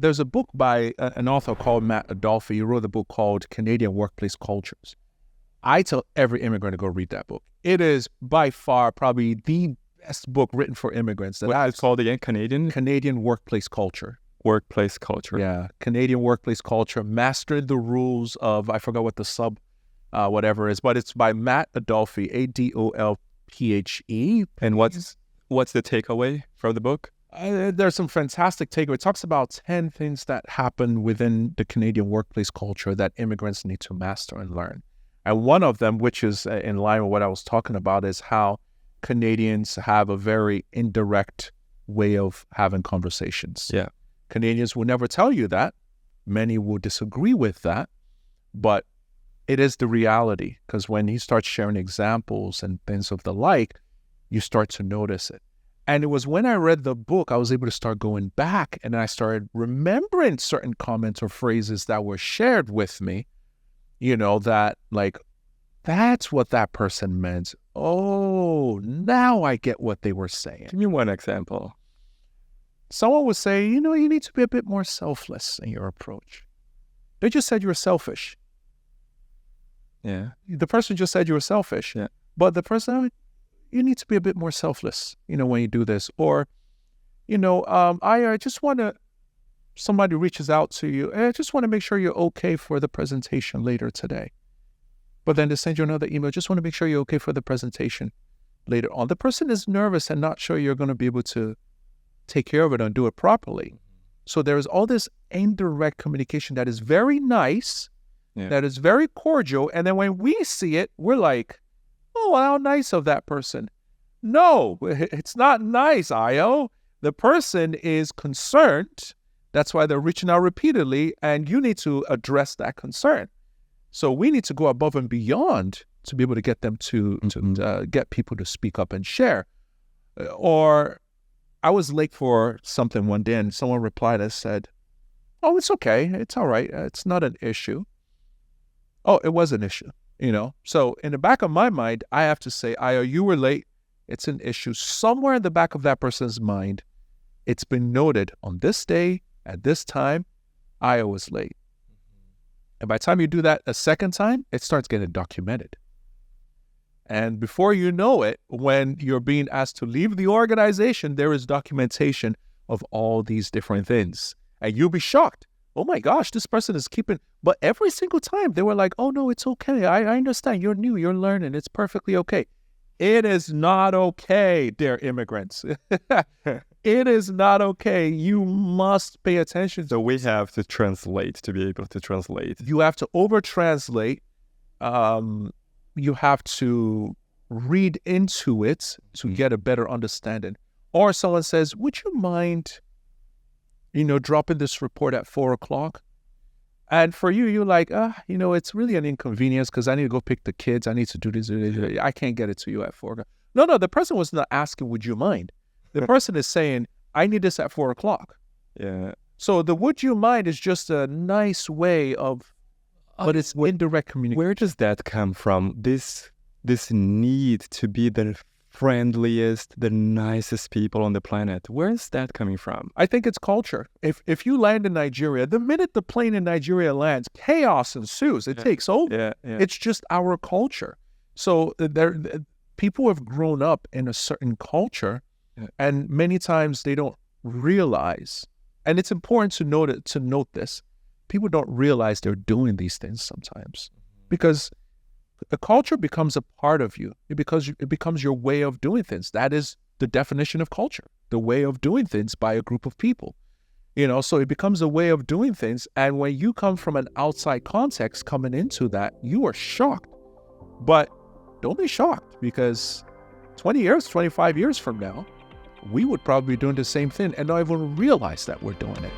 There's a book by an author called Matt Adolphe. He wrote a book called Canadian Workplace Cultures. I tell every immigrant to go read that book. It is by far probably the best book written for immigrants. What is it called again? Canadian Workplace Culture. Workplace culture. Yeah, Canadian Workplace Culture. Mastered the rules of, I forgot what the whatever is, but it's by Matt Adolphe, Adolphe. And what's the takeaway from the book? There's some fantastic takeaway. It talks about 10 things that happen within the Canadian workplace culture that immigrants need to master and learn. And one of them, which is in line with what I was talking about, is how Canadians have a very indirect way of having conversations. Yeah. Canadians will never tell you that. Many will disagree with that, but it is the reality, because when he starts sharing examples and things of the like, you start to notice it. And it was when I read the book, I was able to start going back and I started remembering certain comments or phrases that were shared with me, that like, that's what that person meant. Oh, now I get what they were saying. Give me one example. Someone would say, you need to be a bit more selfless in your approach. They just said you were selfish. Yeah. The person just said you were selfish. Yeah. But the person, you need to be a bit more selfless, when you do this. Or, I just want to, somebody reaches out to you, I just want to make sure you're okay for the presentation later today. But then they send you another email, just want to make sure you're okay for the presentation later on. The person is nervous and not sure you're going to be able to take care of it and do it properly. So there is all this indirect communication that is very nice, that is very cordial. And then when we see it, we're like, oh, how nice of that person. No, it's not nice, Ayo. The person is concerned. That's why they're reaching out repeatedly, and you need to address that concern. So we need to go above and beyond to be able to get them to get people to speak up and share. Or I was late for something one day, and someone replied and said, oh, it's okay. It's all right. It's not an issue. Oh, it was an issue. So in the back of my mind, I have to say, Ayo, you were late. It's an issue. Somewhere in the back of that person's mind, it's been noted on this day, at this time, Ayo was late. And by the time you do that a second time, it starts getting documented. And before you know it, when you're being asked to leave the organization, there is documentation of all these different things. And you'll be shocked. Oh my gosh, this person is keeping, but every single time they were like, oh no, it's okay. I understand. You're new, you're learning. It's perfectly okay. It is not okay, dear immigrants. It is not okay. You must pay attention. So we have to translate to be able to translate. You have to over-translate. You have to read into it to get a better understanding. Or someone says, would you mind dropping this report at 4:00. And for you, you're like, it's really an inconvenience because I need to go pick the kids. I need to do this. I can't get it to you at 4:00. No, the person was not asking, would you mind? The person is saying, I need this at 4:00. Yeah. So the would you mind is just a nice way of, but it's indirect communication. Where does that come from? This need to be the friendliest, the nicest people on the planet. Where is that coming from? I think it's culture. If you land in Nigeria, the minute the plane in Nigeria lands, chaos ensues. It takes over. Yeah. It's just our culture. So people have grown up in a certain culture, and many times they don't realize. And it's important to note this. People don't realize they're doing these things sometimes, because the culture becomes a part of you. It becomes your way of doing things. That is the definition of culture, the way of doing things by a group of people. So it becomes a way of doing things. And when you come from an outside context coming into that, you are shocked. But don't be shocked, because 20 years, 25 years from now, we would probably be doing the same thing and not even realize that we're doing it.